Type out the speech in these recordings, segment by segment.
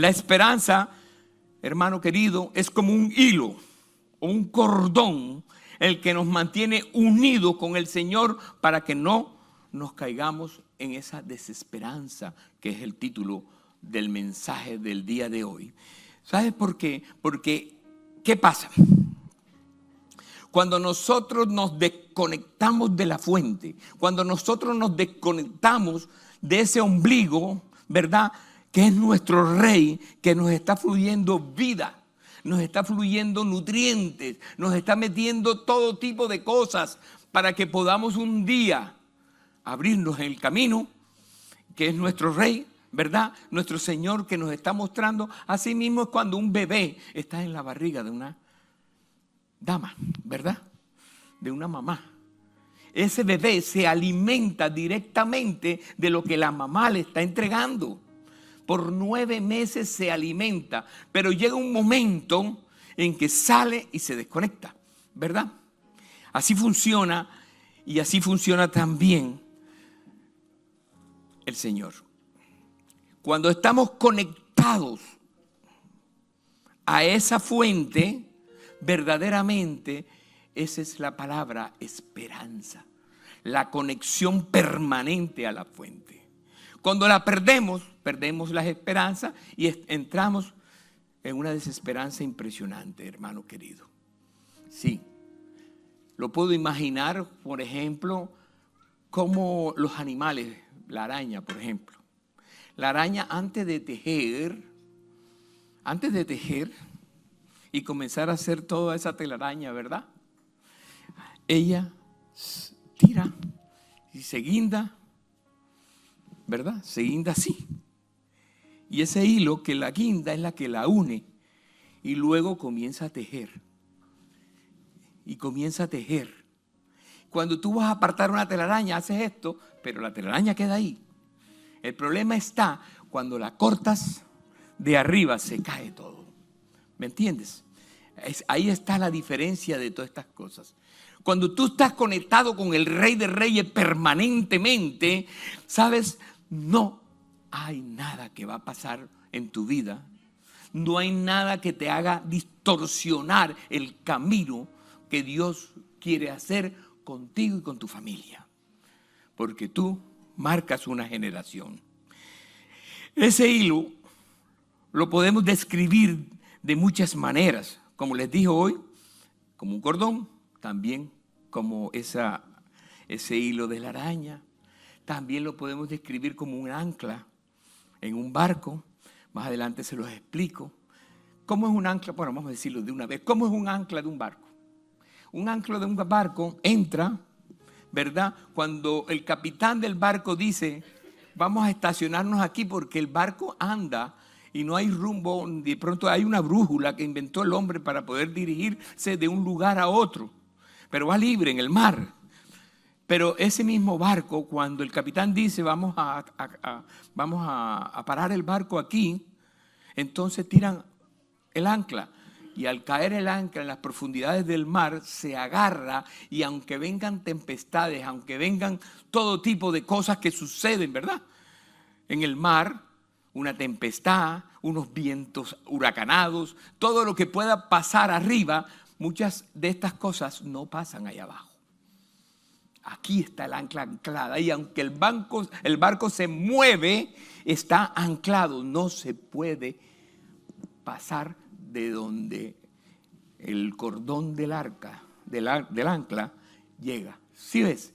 La esperanza, hermano querido, es como un hilo o un cordón el que nos mantiene unidos con el Señor para que no nos caigamos en esa desesperanza, que es el título del mensaje del día de hoy. ¿Sabes por qué? Porque, ¿qué pasa? Cuando nosotros nos desconectamos de la fuente, cuando nosotros nos desconectamos de ese ombligo, ¿verdad?, que es nuestro Rey, que nos está fluyendo vida, nos está fluyendo nutrientes, nos está metiendo todo tipo de cosas para que podamos un día abrirnos en el camino, que es nuestro Rey, ¿verdad? Nuestro Señor que nos está mostrando. Así mismo es cuando un bebé está en la barriga de una dama, ¿verdad? De una mamá. Ese bebé se alimenta directamente de lo que la mamá le está entregando. Por 9 meses se alimenta, pero llega un momento en que sale y se desconecta, ¿verdad? Así funciona, y así funciona también el Señor. Cuando estamos conectados a esa fuente, verdaderamente esa es la palabra esperanza, la conexión permanente a la fuente. Cuando la perdemos la esperanza y entramos en una desesperanza impresionante, hermano querido. Sí, lo puedo imaginar, por ejemplo, como los animales, la araña, por ejemplo. La araña antes de tejer y comenzar a hacer toda esa telaraña, ¿verdad? Ella tira y se guinda, ¿verdad? Se guinda así. Y ese hilo que la guinda es la que la une. Y luego comienza a tejer. Y comienza a tejer. Cuando tú vas a apartar una telaraña, haces esto, pero la telaraña queda ahí. El problema está cuando la cortas de arriba, se cae todo. ¿Me entiendes? Ahí está la diferencia de todas estas cosas. Cuando tú estás conectado con el Rey de Reyes permanentemente, ¿sabes? No hay nada que va a pasar en tu vida. No hay nada que te haga distorsionar el camino que Dios quiere hacer contigo y con tu familia. Porque tú marcas una generación. Ese hilo lo podemos describir de muchas maneras. Como les dije hoy, como un cordón, también como ese hilo de la araña. También lo podemos describir como un ancla en un barco. Más adelante se los explico. ¿Cómo es un ancla? Bueno, vamos a decirlo de una vez. ¿Cómo es un ancla de un barco? Un ancla de un barco entra, ¿verdad? Cuando el capitán del barco dice, vamos a estacionarnos aquí porque el barco anda y no hay rumbo. De pronto hay una brújula que inventó el hombre para poder dirigirse de un lugar a otro. Pero va libre en el mar. Pero ese mismo barco, cuando el capitán dice vamos a parar el barco aquí, entonces tiran el ancla. Y al caer el ancla en las profundidades del mar, se agarra, y aunque vengan tempestades, aunque vengan todo tipo de cosas que suceden, ¿verdad? En el mar, una tempestad, unos vientos huracanados, todo lo que pueda pasar arriba, muchas de estas cosas no pasan allá abajo. Aquí está el ancla anclada, y aunque el barco se mueve, está anclado. No se puede pasar de donde el cordón del ancla llega. ¿Sí ves?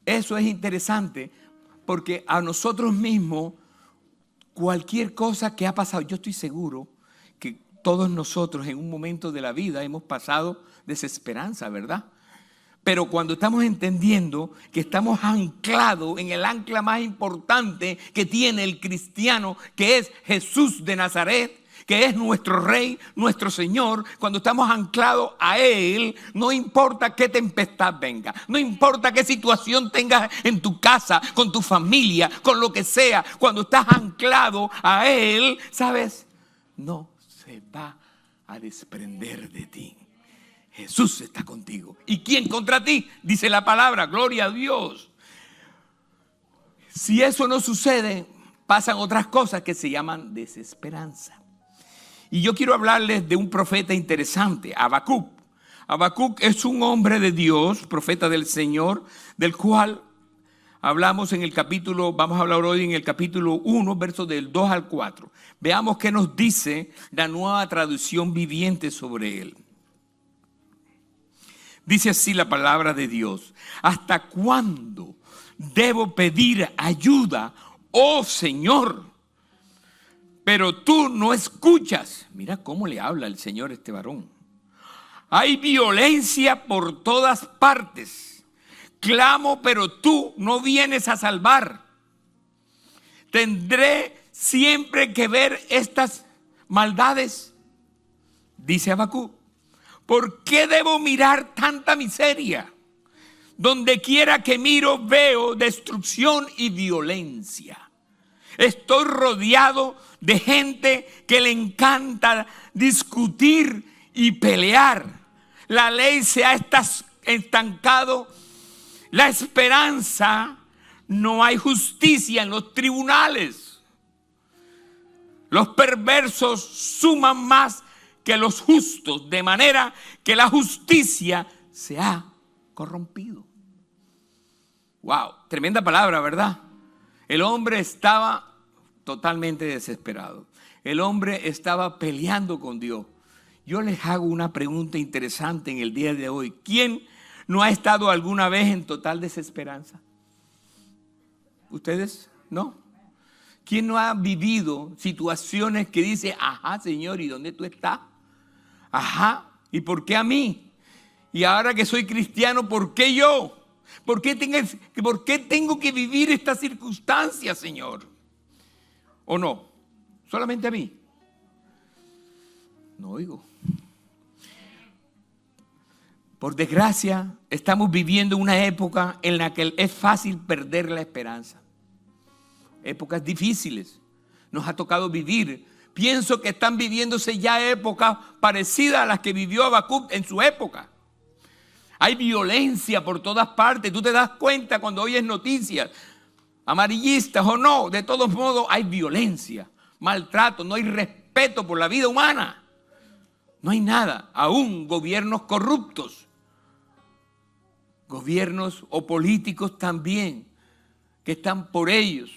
Eso es interesante porque a nosotros mismos, cualquier cosa que ha pasado, yo estoy seguro que todos nosotros en un momento de la vida hemos pasado desesperanza, ¿verdad? Pero cuando estamos entendiendo que estamos anclados en el ancla más importante que tiene el cristiano, que es Jesús de Nazaret, que es nuestro Rey, nuestro Señor, cuando estamos anclados a Él, no importa qué tempestad venga, no importa qué situación tengas en tu casa, con tu familia, con lo que sea, cuando estás anclado a Él, ¿sabes? No se va a desprender de ti. Jesús está contigo. ¿Y quién contra ti? Dice la palabra, gloria a Dios. Si eso no sucede, pasan otras cosas que se llaman desesperanza. Y yo quiero hablarles de un profeta interesante, Habacuc. Habacuc es un hombre de Dios, profeta del Señor, del cual hablamos en el capítulo, vamos a hablar hoy en el capítulo 1, versos del 2 al 4. Veamos qué nos dice la Nueva Traducción Viviente sobre él. Dice así la palabra de Dios: ¿hasta cuándo debo pedir ayuda, oh Señor? Pero tú no escuchas. Mira cómo le habla el Señor a este varón. Hay violencia por todas partes. Clamo, pero tú no vienes a salvar. ¿Tendré siempre que ver estas maldades? Dice Habacuc. ¿Por qué debo mirar tanta miseria? Donde quiera que miro veo destrucción y violencia. Estoy rodeado de gente que le encanta discutir y pelear. La ley se ha estancado. La esperanza, no hay justicia en los tribunales. Los perversos suman más que los justos, de manera que la justicia se ha corrompido. Wow, tremenda palabra, ¿verdad? El hombre estaba totalmente desesperado. El hombre estaba peleando con Dios. Yo les hago una pregunta interesante en el día de hoy. ¿Quién no ha estado alguna vez en total desesperanza? ¿Ustedes? ¿No? ¿Quién no ha vivido situaciones que dice, ajá, Señor, ¿y dónde tú estás? Ajá, ¿y por qué a mí? Y ahora que soy cristiano, ¿por qué yo? ¿Por qué tengo que vivir esta circunstancia, Señor? ¿O no? ¿Solamente a mí? No oigo. Por desgracia, estamos viviendo una época en la que es fácil perder la esperanza. Épocas difíciles. Nos ha tocado vivir. Pienso que están viviéndose ya épocas parecidas a las que vivió Habacuc en su época. Hay violencia por todas partes. Tú te das cuenta cuando oyes noticias, amarillistas o no. De todos modos hay violencia, maltrato, no hay respeto por la vida humana. No hay nada. Aún gobiernos corruptos. Gobiernos o políticos también que están por ellos.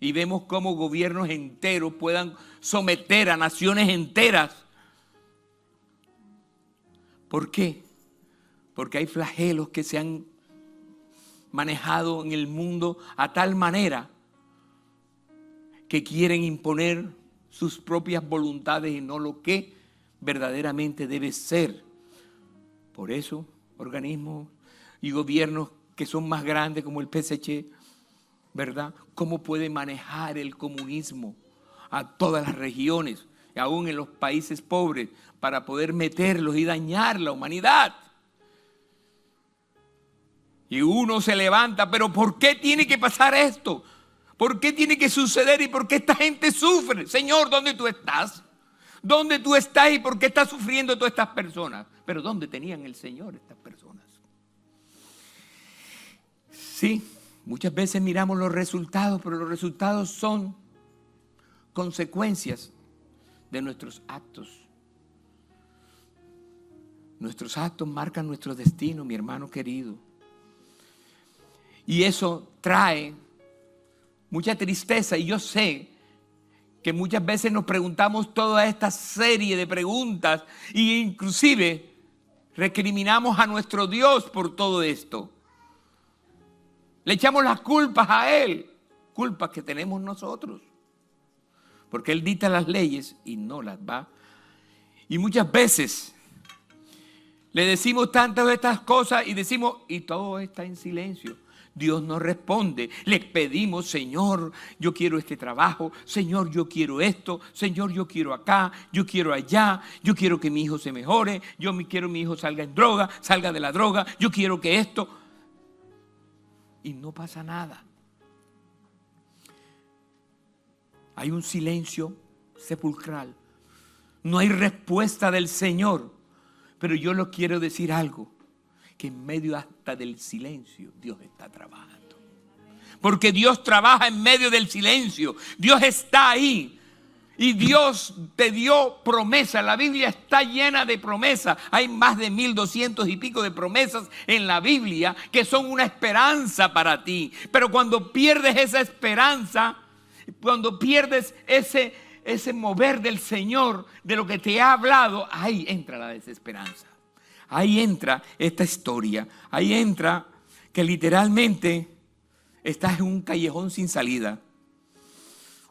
Y vemos cómo gobiernos enteros puedan someter a naciones enteras. ¿Por qué? Porque hay flagelos que se han manejado en el mundo a tal manera que quieren imponer sus propias voluntades y no lo que verdaderamente debe ser. Por eso, organismos y gobiernos que son más grandes como el PSG, ¿verdad? ¿Cómo puede manejar el comunismo a todas las regiones, aún en los países pobres, para poder meterlos y dañar la humanidad? Y uno se levanta, pero ¿por qué tiene que pasar esto? ¿Por qué tiene que suceder y por qué esta gente sufre? Señor, ¿dónde tú estás? ¿Dónde tú estás y por qué estás sufriendo todas estas personas? Pero ¿dónde tenían el Señor estas personas? Sí, muchas veces miramos los resultados, pero los resultados son consecuencias de nuestros actos. Nuestros actos marcan nuestro destino, mi hermano querido. Y eso trae mucha tristeza. Y yo sé que muchas veces nos preguntamos toda esta serie de preguntas e inclusive recriminamos a nuestro Dios por todo esto. Le echamos las culpas a Él, culpas que tenemos nosotros. Porque Él dicta las leyes y no las va. Y muchas veces le decimos tantas de estas cosas y decimos, y todo está en silencio. Dios no responde. Le pedimos, Señor, yo quiero este trabajo. Señor, yo quiero esto. Señor, yo quiero acá. Yo quiero allá. Yo quiero que mi hijo se mejore. Yo quiero que mi hijo salga en droga, salga de la droga. Yo quiero que esto. Y no pasa nada. Hay un silencio sepulcral. No hay respuesta del Señor. Pero yo les quiero decir algo. Que en medio hasta del silencio Dios está trabajando. Porque Dios trabaja en medio del silencio. Dios está ahí. Y Dios te dio promesas. La Biblia está llena de promesas. Hay más de 1200 y pico de promesas en la Biblia que son una esperanza para ti. Pero cuando pierdes esa esperanza, cuando pierdes ese mover del Señor, de lo que te ha hablado, ahí entra la desesperanza. Ahí entra esta historia. Ahí entra que literalmente estás en un callejón sin salida.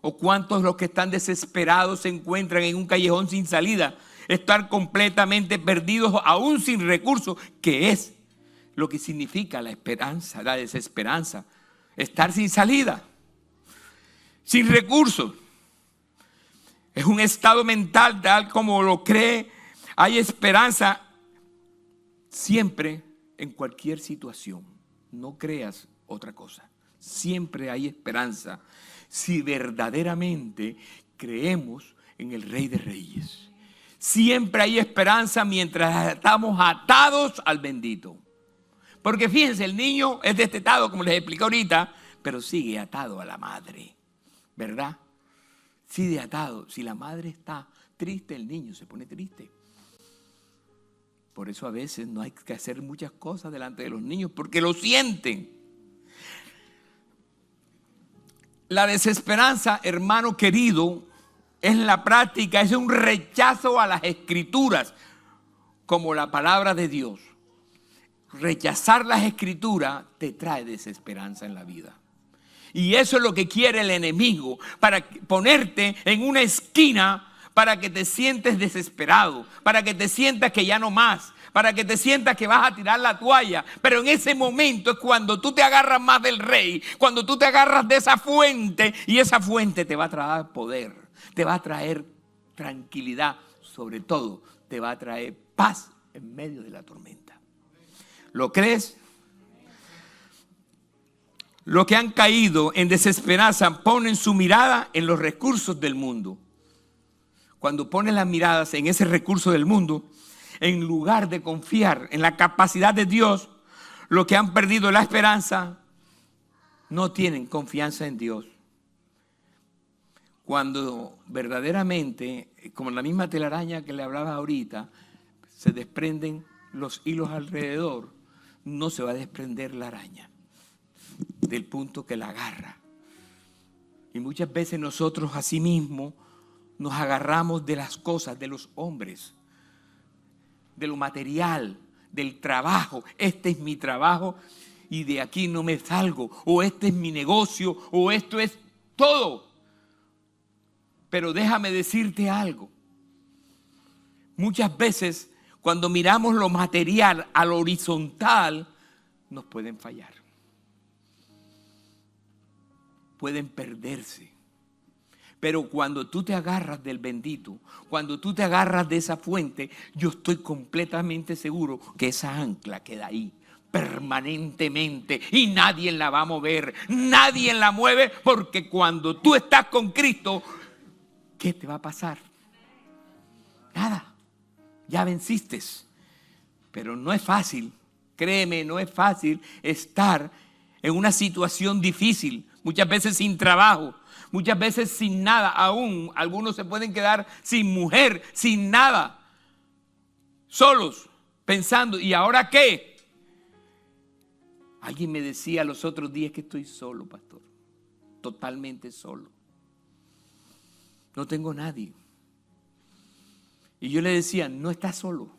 ¿O cuántos los que están desesperados se encuentran en un callejón sin salida? Estar completamente perdidos, aún sin recursos, que es lo que significa la esperanza, la desesperanza. Estar sin salida, sin recursos. Es un estado mental tal como lo cree. Hay esperanza siempre en cualquier situación. No creas otra cosa. Siempre hay esperanza si verdaderamente creemos en el Rey de Reyes. Siempre hay esperanza mientras estamos atados al bendito. Porque fíjense, el niño es destetado, como les expliqué ahorita, pero sigue atado a la madre, ¿verdad? Sigue atado. Si la madre está triste, el niño se pone triste. Por eso a veces no hay que hacer muchas cosas delante de los niños, porque lo sienten. La desesperanza, hermano querido, es la práctica, es un rechazo a las escrituras como la palabra de Dios. Rechazar las escrituras te trae desesperanza en la vida. Y eso es lo que quiere el enemigo, para ponerte en una esquina, para que te sientes desesperado, para que te sientas que ya no más, para que te sientas que vas a tirar la toalla. Pero en ese momento es cuando tú te agarras más del Rey, cuando tú te agarras de esa fuente, y esa fuente te va a traer poder, te va a traer tranquilidad, sobre todo te va a traer paz en medio de la tormenta. ¿Lo crees? Los que han caído en desesperanza ponen su mirada en los recursos del mundo. Cuando ponen las miradas en ese recurso del mundo, en lugar de confiar en la capacidad de Dios, los que han perdido la esperanza no tienen confianza en Dios. Cuando verdaderamente, como la misma telaraña que le hablaba ahorita, se desprenden los hilos alrededor, no se va a desprender la araña del punto que la agarra. Y muchas veces nosotros así mismo nos agarramos de las cosas, de los hombres, de lo material, del trabajo. Este es mi trabajo y de aquí no me salgo. O este es mi negocio, o esto es todo. Pero déjame decirte algo. Muchas veces cuando miramos lo material a lo horizontal, nos pueden fallar. Pueden perderse. Pero cuando tú te agarras del bendito, cuando tú te agarras de esa fuente, yo estoy completamente seguro que esa ancla queda ahí permanentemente y nadie la va a mover, nadie la mueve, porque cuando tú estás con Cristo, ¿qué te va a pasar? Nada, ya venciste. Pero no es fácil, créeme, no es fácil estar en una situación difícil, muchas veces sin trabajo, muchas veces sin nada, aún algunos se pueden quedar sin mujer, sin nada, solos, pensando, ¿y ahora qué? Alguien me decía los otros días que estoy solo, pastor, totalmente solo. No tengo nadie. Y yo le decía, no estás solo,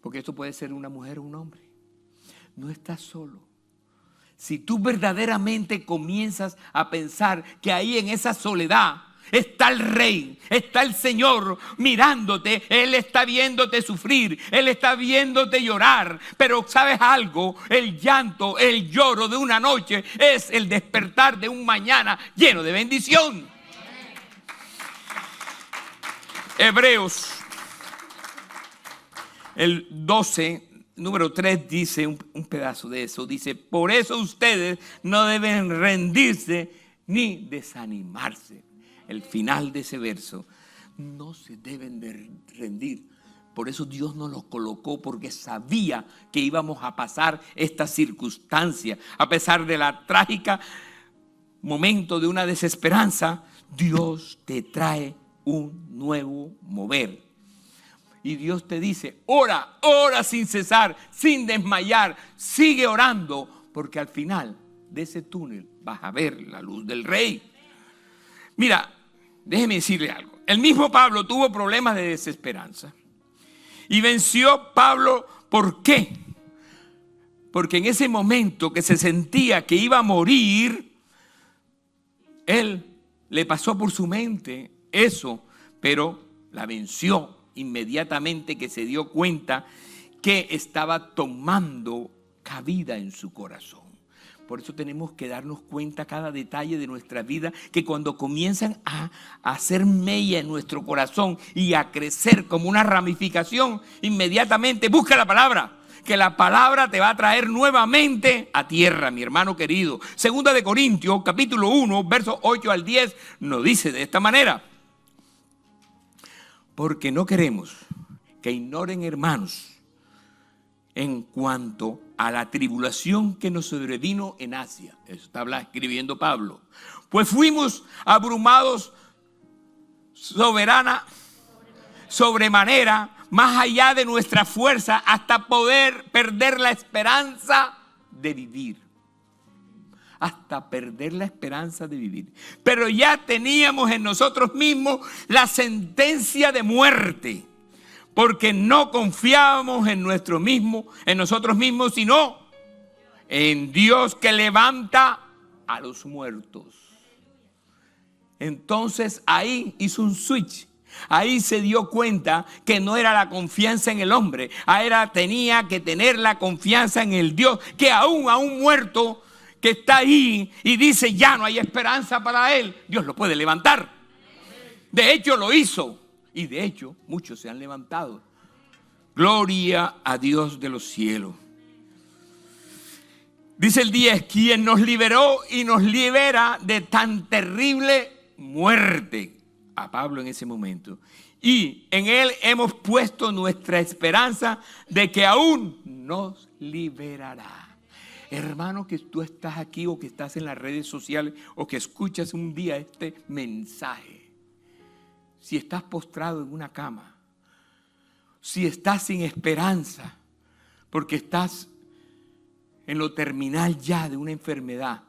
porque esto puede ser una mujer o un hombre. No estás solo. Si tú verdaderamente comienzas a pensar que ahí en esa soledad está el Rey, está el Señor mirándote, Él está viéndote sufrir, Él está viéndote llorar. Pero ¿sabes algo? El llanto, el lloro de una noche es el despertar de un mañana lleno de bendición. Hebreos, el 12, número 3 dice un pedazo de eso. Dice, por eso ustedes no deben rendirse ni desanimarse. El final de ese verso, no se deben de rendir, Por eso Dios nos los colocó, porque sabía que íbamos a pasar esta circunstancia. A pesar de la trágica momento de una desesperanza, Dios te trae un nuevo mover. Y Dios te dice, ora, ora sin cesar, sin desmayar, sigue orando, porque al final de ese túnel vas a ver la luz del Rey. Mira, déjeme decirle algo. El mismo Pablo tuvo problemas de desesperanza. Y venció Pablo, ¿por qué? Porque en ese momento que se sentía que iba a morir, él le pasó por su mente eso, pero la venció inmediatamente que se dio cuenta que estaba tomando cabida en su corazón. Por eso tenemos que darnos cuenta cada detalle de nuestra vida, que cuando comienzan a hacer mella en nuestro corazón y a crecer como una ramificación, inmediatamente busca la palabra, que la palabra te va a traer nuevamente a tierra, mi hermano querido. Segunda de Corintios, capítulo 1, versos 8 al 10, nos dice de esta manera: porque no queremos que ignoren, hermanos, en cuanto a la tribulación que nos sobrevino en Asia. Eso está escribiendo Pablo. Pues fuimos abrumados sobremanera, más allá de nuestra fuerza, hasta poder perder la esperanza de vivir. Hasta perder la esperanza de vivir. Pero ya teníamos en nosotros mismos la sentencia de muerte, porque no confiábamos en nosotros mismos, sino en Dios que levanta a los muertos. Entonces ahí hizo un switch. Ahí se dio cuenta que no era la confianza en el hombre, tenía que tener la confianza en el Dios, que aún a un muerto que está ahí y dice ya no hay esperanza para él, Dios lo puede levantar. De hecho lo hizo. Y de hecho, muchos se han levantado. Gloria a Dios de los cielos. Dice el 10, quien nos liberó y nos libera de tan terrible muerte. A Pablo en ese momento. Y en él hemos puesto nuestra esperanza de que aún nos liberará. Hermano, que tú estás aquí o que estás en las redes sociales o que escuchas un día este mensaje. Si estás postrado en una cama, si estás sin esperanza, porque estás en lo terminal ya de una enfermedad,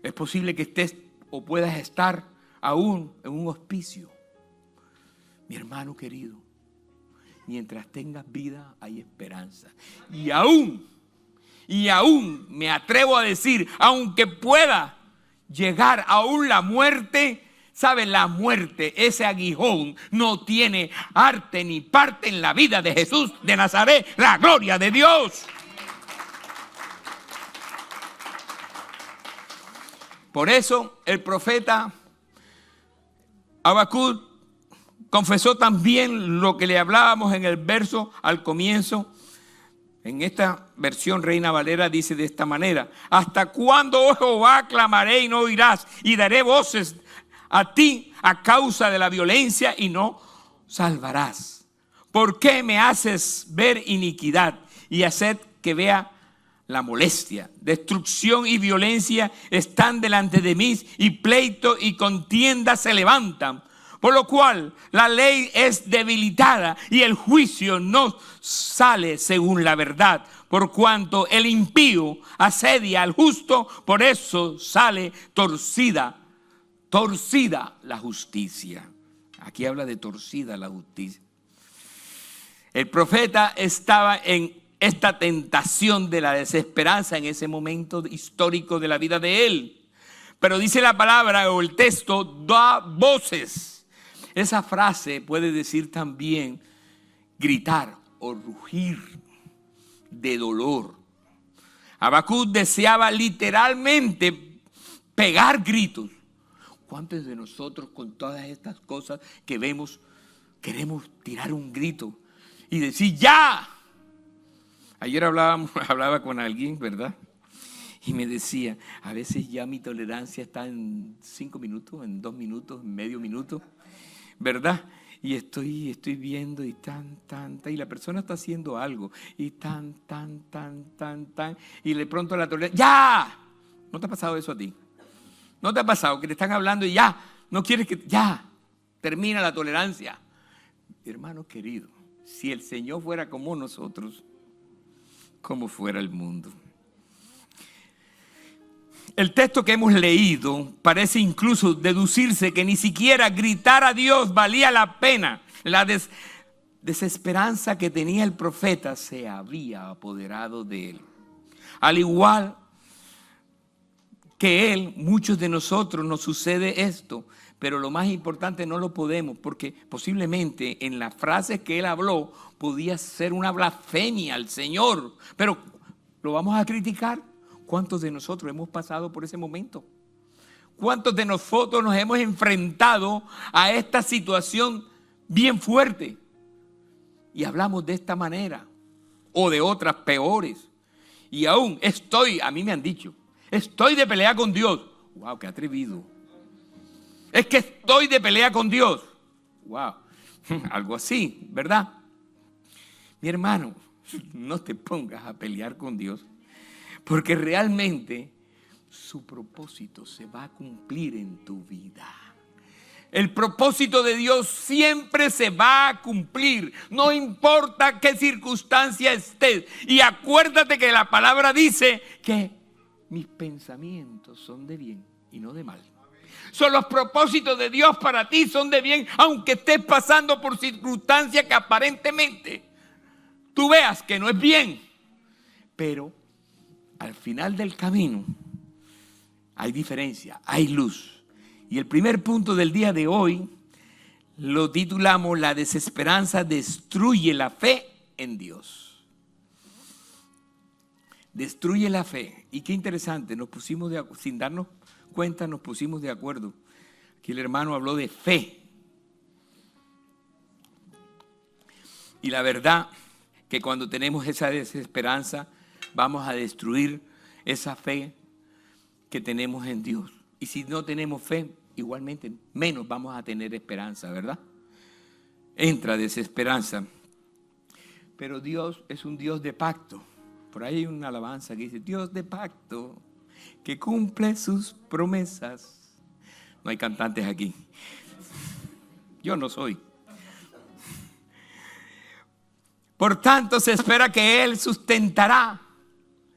es posible que estés o puedas estar aún en un hospicio. Mi hermano querido, mientras tengas vida hay esperanza. Y aún me atrevo a decir, aunque pueda llegar aún la muerte, ¿saben? La muerte, ese aguijón, no tiene arte ni parte en la vida de Jesús de Nazaret. La gloria de Dios. Por eso el profeta Habacuc confesó también lo que le hablábamos en el verso al comienzo. En esta versión Reina Valera dice de esta manera: ¿hasta cuándo, oh Jehová, clamaré y no oirás? Y daré voces a ti a causa de la violencia y no salvarás. ¿Por qué me haces ver iniquidad y hacer que vea la molestia? Destrucción y violencia están delante de mí, y pleito y contienda se levantan. Por lo cual la ley es debilitada y el juicio no sale según la verdad. Por cuanto el impío asedia al justo, por eso sale torcida la justicia. Aquí habla de torcida la justicia. El profeta estaba en esta tentación de la desesperanza en ese momento histórico de la vida de él. Pero dice la palabra o el texto, da voces. Esa frase puede decir también gritar o rugir de dolor. Habacuc deseaba literalmente pegar gritos. ¿Cuántos de nosotros con todas estas cosas que vemos queremos tirar un grito y decir ¡ya! Ayer hablaba con alguien, ¿verdad? Y me decía, a veces ya mi tolerancia está en 5 minutos, en 2 minutos, en medio minuto, ¿verdad? Y estoy viendo y y la persona está haciendo algo y y de pronto la tolerancia, ¡ya! ¿No te ha pasado eso a ti? ¿No te ha pasado que te están hablando y ya? No quieres que, ya, termina la tolerancia. Hermano querido, si el Señor fuera como nosotros, ¿cómo fuera el mundo? El texto que hemos leído parece incluso deducirse que ni siquiera gritar a Dios valía la pena. La desesperanza que tenía el profeta se había apoderado de él. Al igual que él, muchos de nosotros nos sucede esto, pero lo más importante no lo podemos, porque posiblemente en las frases que él habló podía ser una blasfemia al Señor, pero ¿lo vamos a criticar? ¿Cuántos de nosotros hemos pasado por ese momento? ¿Cuántos de nosotros nos hemos enfrentado a esta situación bien fuerte? Y hablamos de esta manera o de otras peores. Y aún a mí me han dicho, estoy de pelea con Dios. ¡Wow, qué atrevido! Es que estoy de pelea con Dios. ¡Wow! Algo así, ¿verdad? Mi hermano, no te pongas a pelear con Dios, porque realmente su propósito se va a cumplir en tu vida. El propósito de Dios siempre se va a cumplir, no importa qué circunstancia estés. Y acuérdate que la palabra dice que mis pensamientos son de bien y no de mal. Los propósitos de Dios para ti son de bien, aunque estés pasando por circunstancias que aparentemente tú veas que no es bien. Pero al final del camino hay diferencia, hay luz. Y el primer punto del día de hoy lo titulamos: la desesperanza destruye la fe en Dios. Destruye la fe. Y qué interesante, sin darnos cuenta, nos pusimos de acuerdo. Aquí el hermano habló de fe. Y la verdad que cuando tenemos esa desesperanza, vamos a destruir esa fe que tenemos en Dios. Y si no tenemos fe, igualmente menos vamos a tener esperanza, ¿verdad? Entra desesperanza. Pero Dios es un Dios de pacto. Por ahí hay una alabanza que dice: Dios de pacto, que cumple sus promesas. No hay cantantes aquí. Yo no soy. Por tanto, se espera que Él sustentará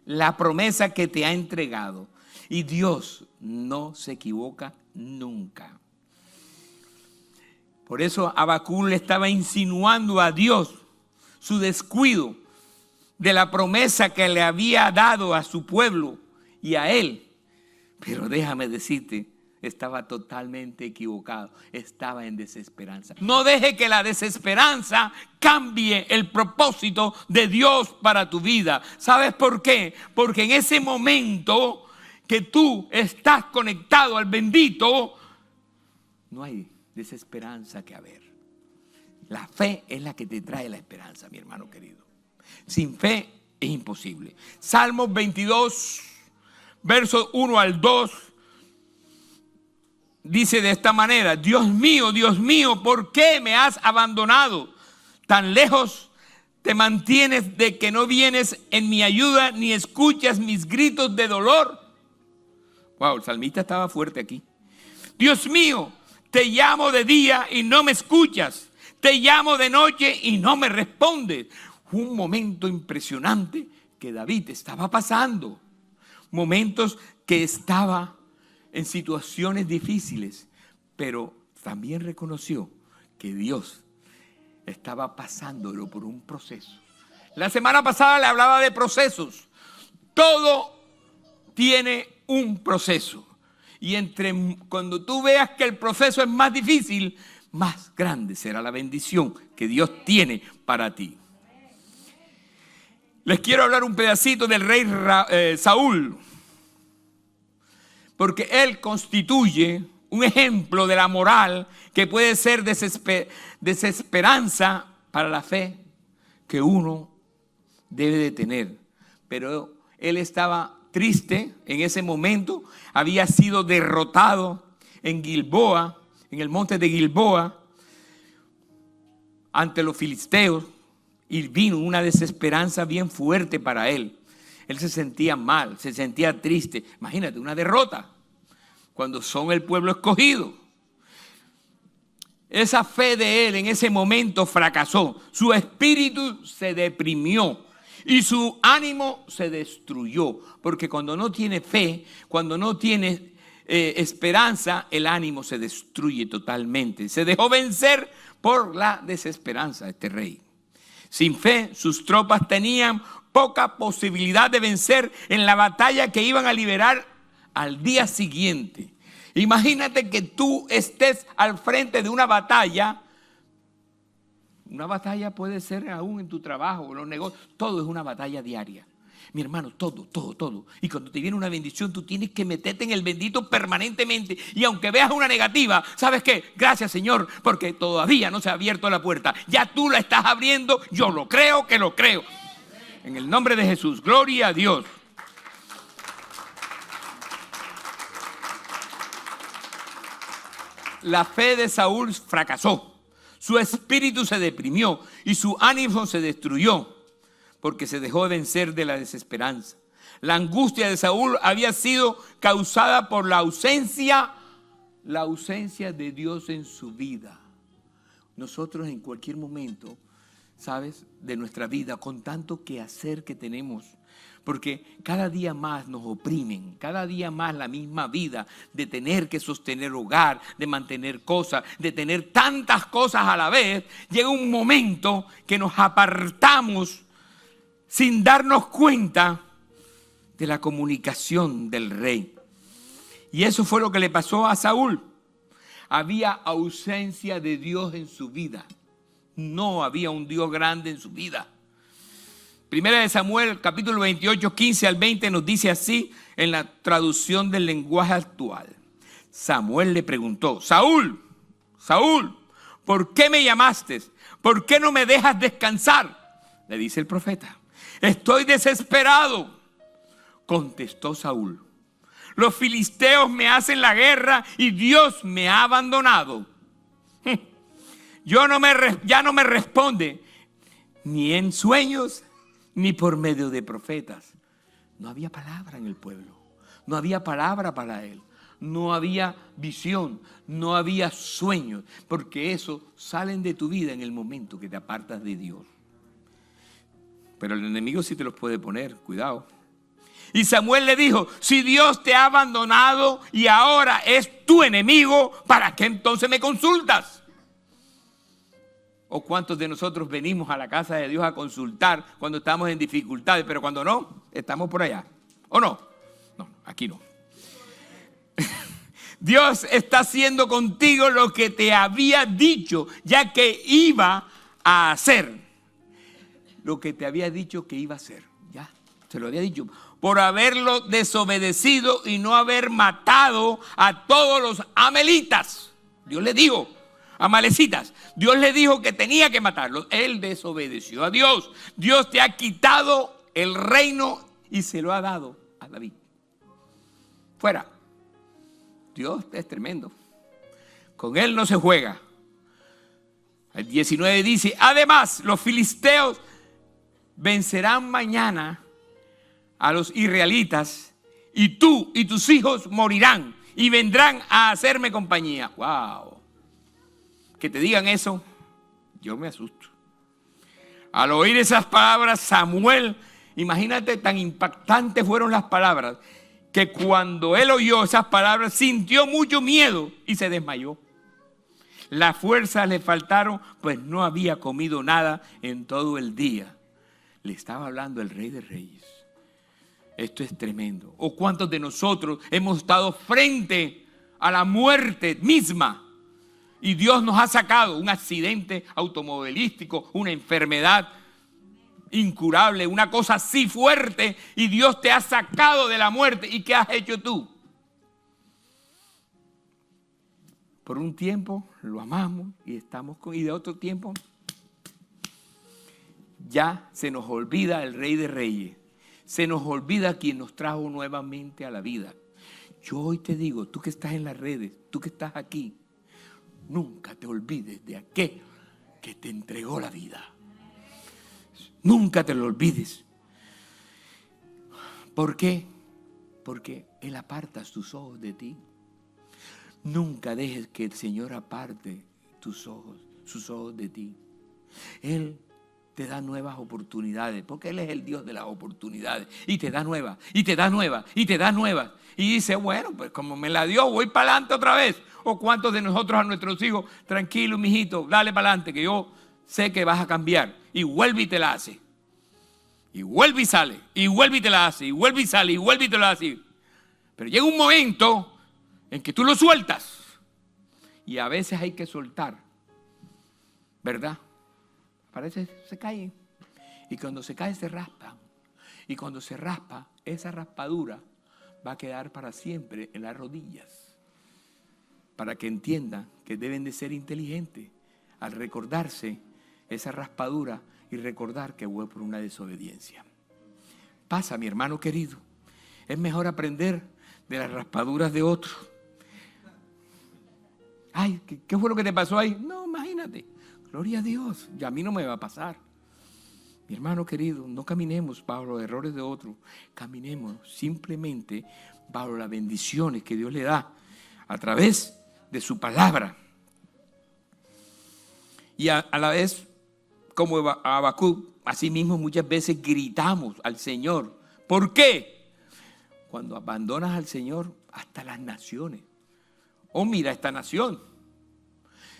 la promesa que te ha entregado. Y Dios no se equivoca nunca. Por eso Habacuc le estaba insinuando a Dios su descuido de la promesa que le había dado a su pueblo y a él. Pero déjame decirte, estaba totalmente equivocado, estaba en desesperanza. No deje que la desesperanza cambie el propósito de Dios para tu vida. ¿Sabes por qué? Porque en ese momento que tú estás conectado al bendito, no hay desesperanza que haber. La fe es la que te trae la esperanza, mi hermano querido. Sin fe es imposible. Salmos 22, versos 1 al 2, dice de esta manera: Dios mío, ¿por qué me has abandonado? Tan lejos te mantienes de que no vienes en mi ayuda, ni escuchas mis gritos de dolor. Wow, el salmista estaba fuerte aquí. Dios mío, te llamo de día y no me escuchas. Te llamo de noche y no me respondes. Un momento impresionante que David estaba pasando. Momentos que estaba en situaciones difíciles, pero también reconoció que Dios estaba pasándolo por un proceso. La semana pasada le hablaba de procesos. Todo tiene un proceso. Y cuando tú veas que el proceso es más difícil, más grande será la bendición que Dios tiene para ti. Les quiero hablar un pedacito del rey Saúl, porque él constituye un ejemplo de la moral que puede ser desesperanza para la fe que uno debe de tener. Pero él estaba triste en ese momento, había sido derrotado en Gilboa, en el monte de Gilboa, ante los filisteos y vino una desesperanza bien fuerte para él. Él se sentía mal, se sentía triste. Imagínate, una derrota cuando son el pueblo escogido. Esa fe de él en ese momento fracasó. Su espíritu se deprimió y su ánimo se destruyó. Porque cuando no tiene fe, cuando no tiene esperanza, el ánimo se destruye totalmente. Se dejó vencer por la desesperanza este rey. Sin fe, sus tropas tenían poca posibilidad de vencer en la batalla que iban a liberar al día siguiente. Imagínate que tú estés al frente de una batalla. Una batalla puede ser aún en tu trabajo, en los negocios. Todo es una batalla diaria. Mi hermano, todo. Y cuando te viene una bendición, tú tienes que meterte en el bendito permanentemente. Y aunque veas una negativa, ¿sabes qué? Gracias, Señor, porque todavía no se ha abierto la puerta. Ya tú la estás abriendo. Yo lo creo que lo creo. En el nombre de Jesús, gloria a Dios. La fe de Saúl fracasó. Su espíritu se deprimió y su ánimo se destruyó porque se dejó vencer de la desesperanza. La angustia de Saúl había sido causada por la ausencia de Dios en su vida. Nosotros en cualquier momento, ¿sabes?, de nuestra vida, con tanto quehacer que tenemos, porque cada día más nos oprimen, cada día más la misma vida de tener que sostener hogar, de mantener cosas, de tener tantas cosas a la vez, llega un momento que nos apartamos sin darnos cuenta de la comunicación del rey. Y eso fue lo que le pasó a Saúl. Había ausencia de Dios en su vida. No había un Dios grande en su vida. Primera de Samuel, capítulo 28, 15 al 20, nos dice así en la traducción del lenguaje actual. Samuel le preguntó: Saúl, ¿por qué me llamaste? ¿Por qué no me dejas descansar? Le dice el profeta. Estoy desesperado, contestó Saúl. Los filisteos me hacen la guerra y Dios me ha abandonado. Ya no me responde ni en sueños ni por medio de profetas. No había palabra en el pueblo. No había palabra para él. No había visión. No había sueños. Porque eso salen de tu vida en el momento que te apartas de Dios. Pero el enemigo sí te los puede poner. Cuidado. Y Samuel le dijo: si Dios te ha abandonado y ahora es tu enemigo, ¿para qué entonces me consultas? ¿O cuántos de nosotros venimos a la casa de Dios a consultar cuando estamos en dificultades, pero cuando no, estamos por allá? ¿O no? No, aquí no. Dios está haciendo contigo lo que te había dicho, ya que iba a hacer. Lo que te había dicho que iba a hacer. Ya, se lo había dicho. Por haberlo desobedecido y no haber matado a todos los amalequitas. Dios le dijo. Amalecitas. Dios le dijo que tenía que matarlos. Él desobedeció a Dios. Dios te ha quitado el reino y se lo ha dado a David. Fuera. Dios es tremendo. Con él no se juega. El 19 dice: además, los filisteos vencerán mañana a los israelitas y tú y tus hijos morirán y vendrán a hacerme compañía. ¡Wow! Que te digan eso, yo me asusto. Al oír esas palabras, Samuel, imagínate, tan impactantes fueron las palabras, que cuando él oyó esas palabras, sintió mucho miedo y se desmayó. Las fuerzas le faltaron, pues no había comido nada en todo el día. Le estaba hablando el Rey de Reyes. Esto es tremendo. ¿O cuántos de nosotros hemos estado frente a la muerte misma? Y Dios nos ha sacado un accidente automovilístico, una enfermedad incurable, una cosa así fuerte, y Dios te ha sacado de la muerte. ¿Y qué has hecho tú? Por un tiempo lo amamos y estamos con, y de otro tiempo ya se nos olvida el Rey de Reyes. Se nos olvida quien nos trajo nuevamente a la vida. Yo hoy te digo, tú que estás en las redes, tú que estás aquí, nunca te olvides de aquel que te entregó la vida. Nunca te lo olvides. ¿Por qué? Porque Él aparta sus ojos de ti. Nunca dejes que el Señor aparte sus ojos de ti. Él te da nuevas oportunidades, porque Él es el Dios de las oportunidades. Y te da nuevas, y te da nuevas, y te da nuevas. Y dice, bueno, pues como me la dio, voy para adelante otra vez. O cuántos de nosotros a nuestros hijos, tranquilo, mijito, dale para adelante, que yo sé que vas a cambiar. Y vuelve y te la hace. Y vuelve y sale, y vuelve y te la hace, y vuelve y sale, y vuelve y te la hace. Pero llega un momento en que tú lo sueltas. Y a veces hay que soltar, ¿verdad? Parece se cae. Y cuando se cae se raspa. Y cuando se raspa, esa raspadura va a quedar para siempre en las rodillas. Para que entiendan que deben de ser inteligentes al recordarse esa raspadura y recordar que fue por una desobediencia. Pasa, mi hermano querido. Es mejor aprender de las raspaduras de otros. Ay, ¿qué fue lo que te pasó ahí? No, imagínate. Gloria a Dios, ya a mí no me va a pasar. Mi hermano querido, no caminemos bajo los errores de otros. Caminemos simplemente bajo las bendiciones que Dios le da a través de su palabra. Y a la vez, como Habacuc, así mismo muchas veces gritamos al Señor. ¿Por qué? Cuando abandonas al Señor, hasta las naciones. Oh, mira esta nación.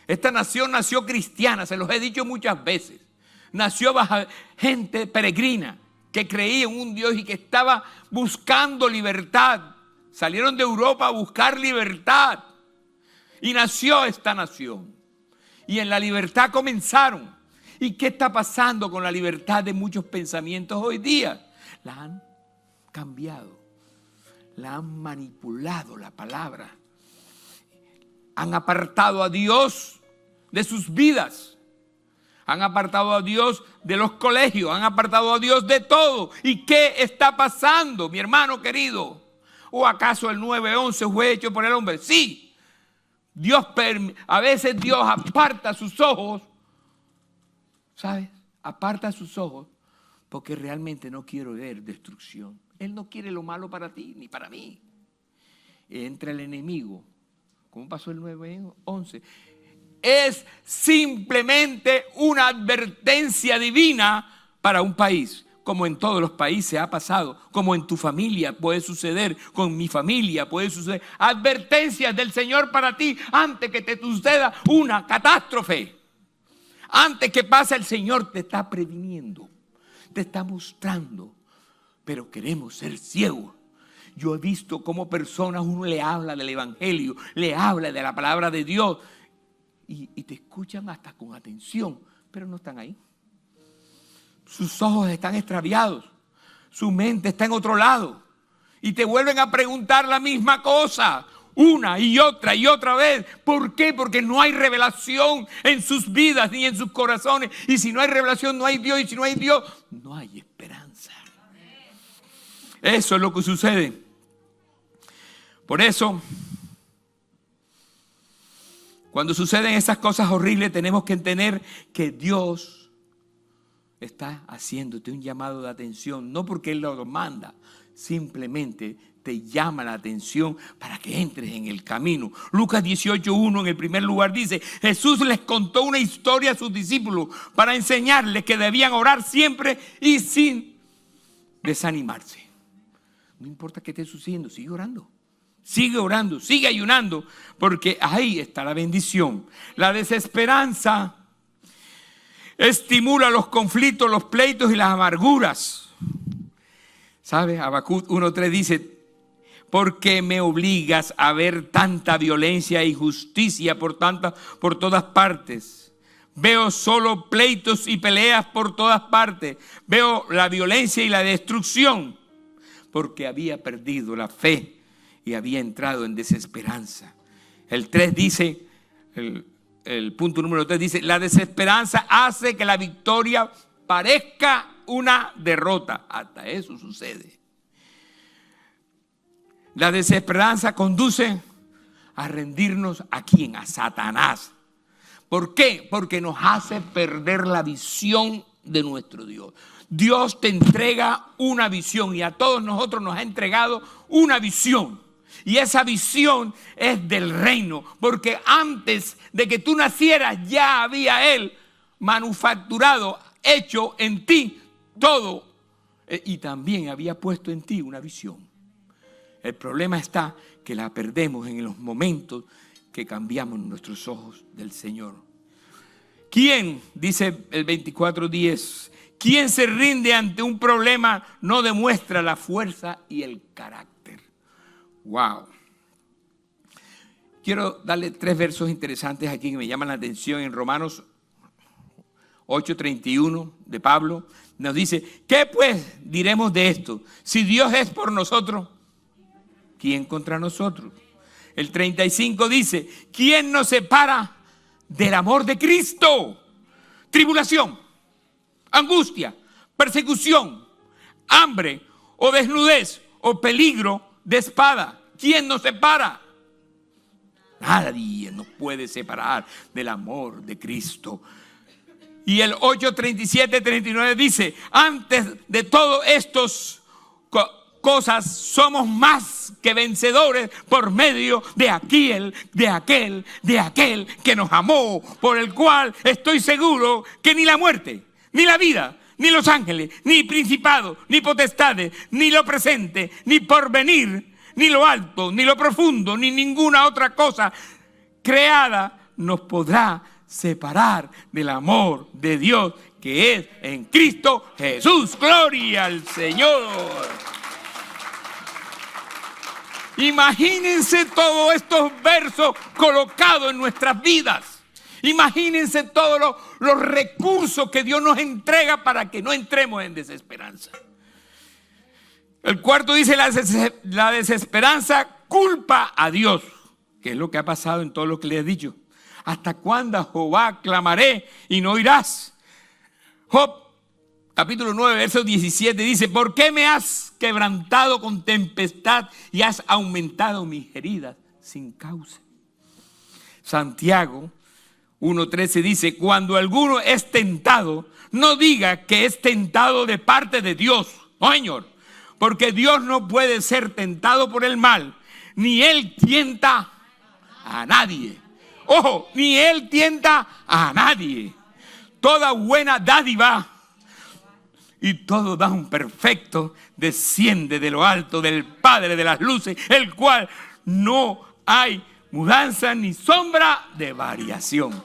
Esta nación nació cristiana, se los he dicho muchas veces. Nació bajo gente peregrina que creía en un Dios y que estaba buscando libertad. Salieron de Europa a buscar libertad. Y nació esta nación. Y en la libertad comenzaron. ¿Y qué está pasando con la libertad de muchos pensamientos hoy día? La han cambiado. La han manipulado la palabra. Han apartado a Dios de sus vidas. Han apartado a Dios de los colegios. Han apartado a Dios de todo. ¿Y qué está pasando, mi hermano querido? ¿O acaso el 9:11 fue hecho por el hombre? Sí. A veces Dios aparta sus ojos. ¿Sabes? Aparta sus ojos porque realmente no quiere ver destrucción. Él no quiere lo malo para ti ni para mí. Entra el enemigo. ¿Cómo pasó el 9:11? Es simplemente una advertencia divina para un país. Como en todos los países ha pasado, como en tu familia puede suceder, con mi familia puede suceder. Advertencias del Señor para ti antes que te suceda una catástrofe. Antes que pase, el Señor te está previniendo, te está mostrando, pero queremos ser ciegos. Yo he visto cómo personas, uno le habla del evangelio, le habla de la palabra de Dios y te escuchan hasta con atención, pero no están ahí. Sus ojos están extraviados, su mente está en otro lado y te vuelven a preguntar la misma cosa una y otra vez. ¿Por qué? Porque no hay revelación en sus vidas ni en sus corazones. Y si no hay revelación, no hay Dios. Y si no hay Dios, no hay esperanza. Eso es lo que sucede. Por eso, cuando suceden esas cosas horribles, tenemos que entender que Dios está haciéndote un llamado de atención. No porque Él lo manda, simplemente te llama la atención para que entres en el camino. Lucas 18:1 en el primer lugar dice: Jesús les contó una historia a sus discípulos para enseñarles que debían orar siempre y sin desanimarse. No importa qué esté sucediendo, sigue orando. Sigue orando, sigue ayunando, porque ahí está la bendición. La desesperanza estimula los conflictos, los pleitos y las amarguras. ¿Sabes? Habacuc 1:3 dice: ¿por qué me obligas a ver tanta violencia e injusticia por todas partes? Veo solo pleitos y peleas por todas partes. Veo la violencia y la destrucción, porque había perdido la fe y había entrado en desesperanza. El 3 dice, el punto número 3 dice: la desesperanza hace que la victoria parezca una derrota. Hasta eso sucede. La desesperanza conduce a rendirnos ¿a quién? A Satanás. ¿Por qué? Porque nos hace perder la visión de nuestro Dios. Dios te entrega una visión y a todos nosotros nos ha entregado una visión. Y esa visión es del reino, porque antes de que tú nacieras ya había Él manufacturado, hecho en ti todo. Y también había puesto en ti una visión. El problema está que la perdemos en los momentos que cambiamos nuestros ojos del Señor. ¿Quién, dice el 24:10, quién se rinde ante un problema no demuestra la fuerza y el carácter? ¡Wow! Quiero darle 3 versos interesantes aquí que me llaman la atención. En Romanos 8:31 de Pablo nos dice, ¿qué pues diremos de esto? Si Dios es por nosotros, ¿quién contra nosotros? El 35 dice, ¿quién nos separa del amor de Cristo? Tribulación, angustia, persecución, hambre o desnudez o peligro de espada. ¿Quién nos separa? Nadie nos puede separar del amor de Cristo. Y el 8:37-39 dice, antes de todo estos cosas somos más que vencedores por medio de aquel que nos amó, por el cual estoy seguro que ni la muerte, ni la vida, ni los ángeles, ni principados, ni potestades, ni lo presente, ni porvenir, ni lo alto, ni lo profundo, ni ninguna otra cosa creada nos podrá separar del amor de Dios que es en Cristo Jesús. ¡Gloria al Señor! Imagínense todos estos versos colocados en nuestras vidas. Imagínense todos los recursos que Dios nos entrega para que no entremos en desesperanza. El cuarto dice, la desesperanza culpa a Dios, que es lo que ha pasado en todo lo que le he dicho. ¿Hasta cuándo, Jehová, clamaré y no oirás? Job, capítulo 9, verso 17 dice, ¿por qué me has quebrantado con tempestad y has aumentado mis heridas sin causa? Santiago 1:13 dice, cuando alguno es tentado, no diga que es tentado de parte de Dios. No, Señor, porque Dios no puede ser tentado por el mal, ni Él tienta a nadie. Ojo, ni Él tienta a nadie. Toda buena dádiva y todo don perfecto desciende de lo alto del Padre de las luces, el cual no hay mudanza ni sombra de variación.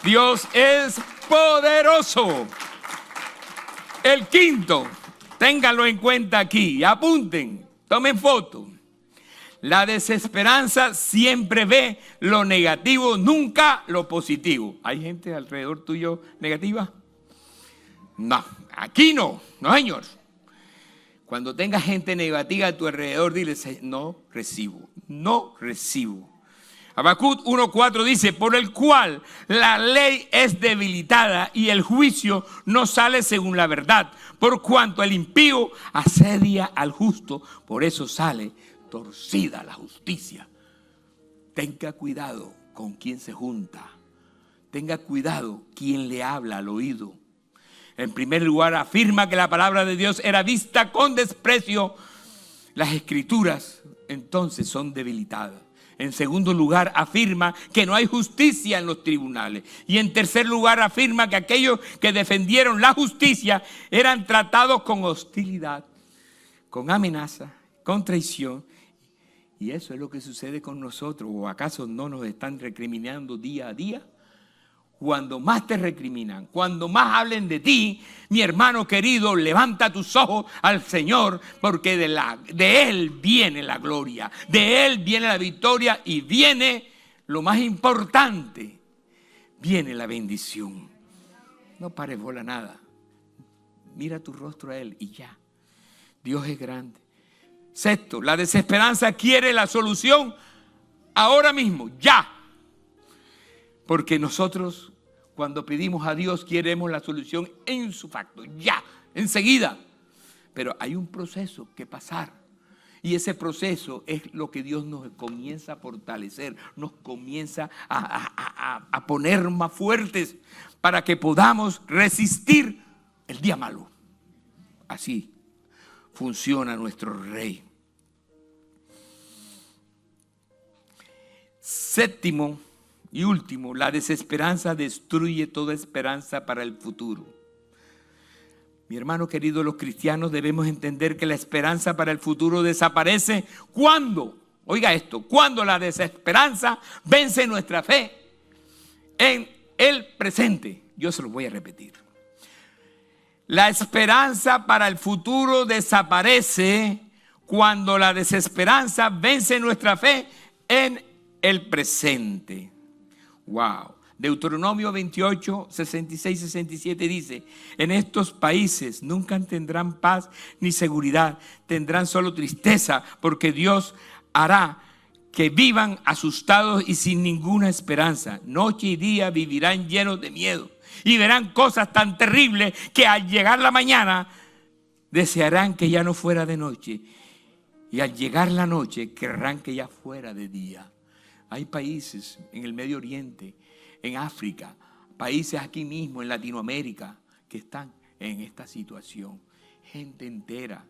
Dios es poderoso. El quinto, ténganlo en cuenta aquí, apunten, tomen foto. La desesperanza siempre ve lo negativo, nunca lo positivo. ¿Hay gente alrededor tuyo negativa? No, aquí no, señor. Cuando tengas gente negativa a tu alrededor, dile, no recibo. Habacuc 1:4 dice, por el cual la ley es debilitada y el juicio no sale según la verdad, por cuanto el impío asedia al justo, por eso sale torcida la justicia. Tenga cuidado con quien se junta. Tenga cuidado quien le habla al oído. En primer lugar, afirma que la palabra de Dios era vista con desprecio. Las escrituras entonces son debilitadas. En segundo lugar, afirma que no hay justicia en los tribunales. Y en tercer lugar, afirma que aquellos que defendieron la justicia eran tratados con hostilidad, con amenaza, con traición. Y eso es lo que sucede con nosotros. ¿O acaso no nos están recriminando día a día? Cuando más te recriminan, cuando más hablen de ti, mi hermano querido, levanta tus ojos al Señor, porque de Él viene la gloria, de Él viene la victoria y viene lo más importante, viene la bendición. No pares bola nada, mira tu rostro a Él y ya. Dios es grande. Sexto, la desesperanza quiere la solución ahora mismo, ya. Porque nosotros, cuando pedimos a Dios, queremos la solución en su facto, ya, enseguida. Pero hay un proceso que pasar. Y ese proceso es lo que Dios nos comienza a fortalecer, nos comienza a poner más fuertes para que podamos resistir el día malo. Así funciona nuestro Rey. Séptimo y último, la desesperanza destruye toda esperanza para el futuro. Mi hermano querido, los cristianos debemos entender que la esperanza para el futuro desaparece cuando, oiga esto, cuando la desesperanza vence nuestra fe en el presente. Yo se lo voy a repetir. La esperanza para el futuro desaparece cuando la desesperanza vence nuestra fe en el presente. Wow. Deuteronomio 28, 66, 67 dice: en estos países nunca tendrán paz ni seguridad, tendrán solo tristeza, porque Dios hará que vivan asustados y sin ninguna esperanza. Noche y día vivirán llenos de miedo y verán cosas tan terribles que al llegar la mañana desearán que ya no fuera de noche, y al llegar la noche querrán que ya fuera de día. Hay países en el Medio Oriente, en África, países aquí mismo en Latinoamérica que están en esta situación, gente entera.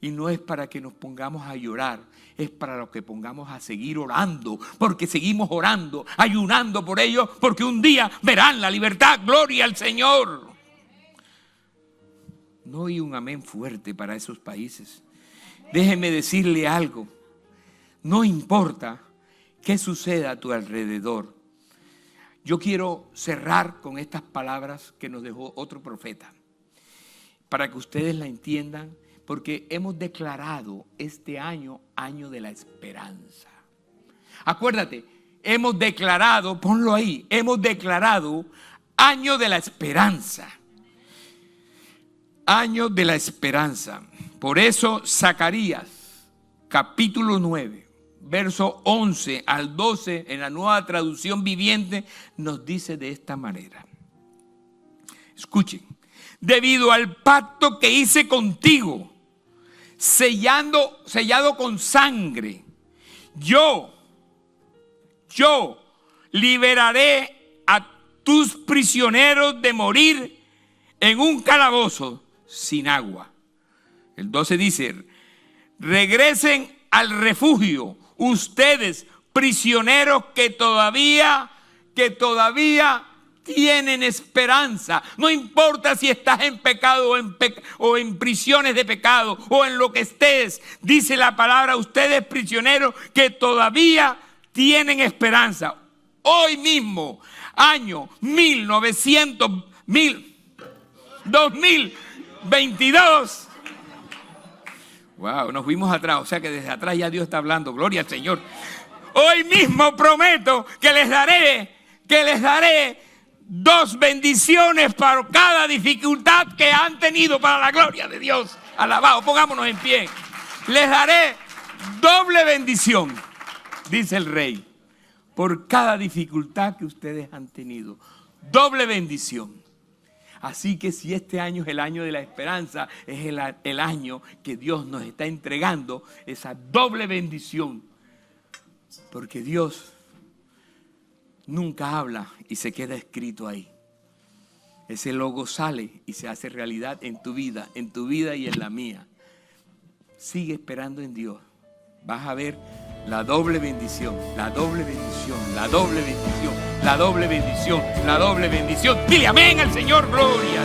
Y no es para que nos pongamos a llorar, es para lo que pongamos a seguir orando, porque seguimos orando, ayunando por ellos, porque un día verán la libertad. Gloria al Señor. No hay un amén fuerte para esos países. Déjeme decirle algo, no importa qué suceda a tu alrededor. Yo quiero cerrar con estas palabras que nos dejó otro profeta, para que ustedes la entiendan, porque hemos declarado este año, año de la esperanza. Acuérdate, hemos declarado, ponlo ahí, hemos declarado año de la esperanza. Año de la esperanza. Por eso Zacarías, capítulo 9. Verso 11 al 12 en la Nueva Traducción Viviente nos dice de esta manera. Escuchen. Debido al pacto que hice contigo, sellado con sangre, yo liberaré a tus prisioneros de morir en un calabozo sin agua. El 12 dice: regresen al refugio, ustedes prisioneros que todavía tienen esperanza. No importa si estás en pecado o en prisiones de pecado o en lo que estés. Dice la palabra, ustedes prisioneros que todavía tienen esperanza. Hoy mismo, año 2022. Wow, nos fuimos atrás, o sea que desde atrás ya Dios está hablando. Gloria al Señor. Hoy mismo prometo que les daré 2 bendiciones para cada dificultad que han tenido, para la gloria de Dios. Alabado, pongámonos en pie. Les daré doble bendición, dice el Rey, por cada dificultad que ustedes han tenido. Doble bendición. Así que si este año es el año de la esperanza, es el año que Dios nos está entregando esa doble bendición. Porque Dios nunca habla y se queda escrito ahí. Ese logo sale y se hace realidad en tu vida y en la mía. Sigue esperando en Dios. Vas a ver la doble bendición, la doble bendición, la doble bendición, la doble bendición, la doble bendición. Dile amén al Señor, gloria.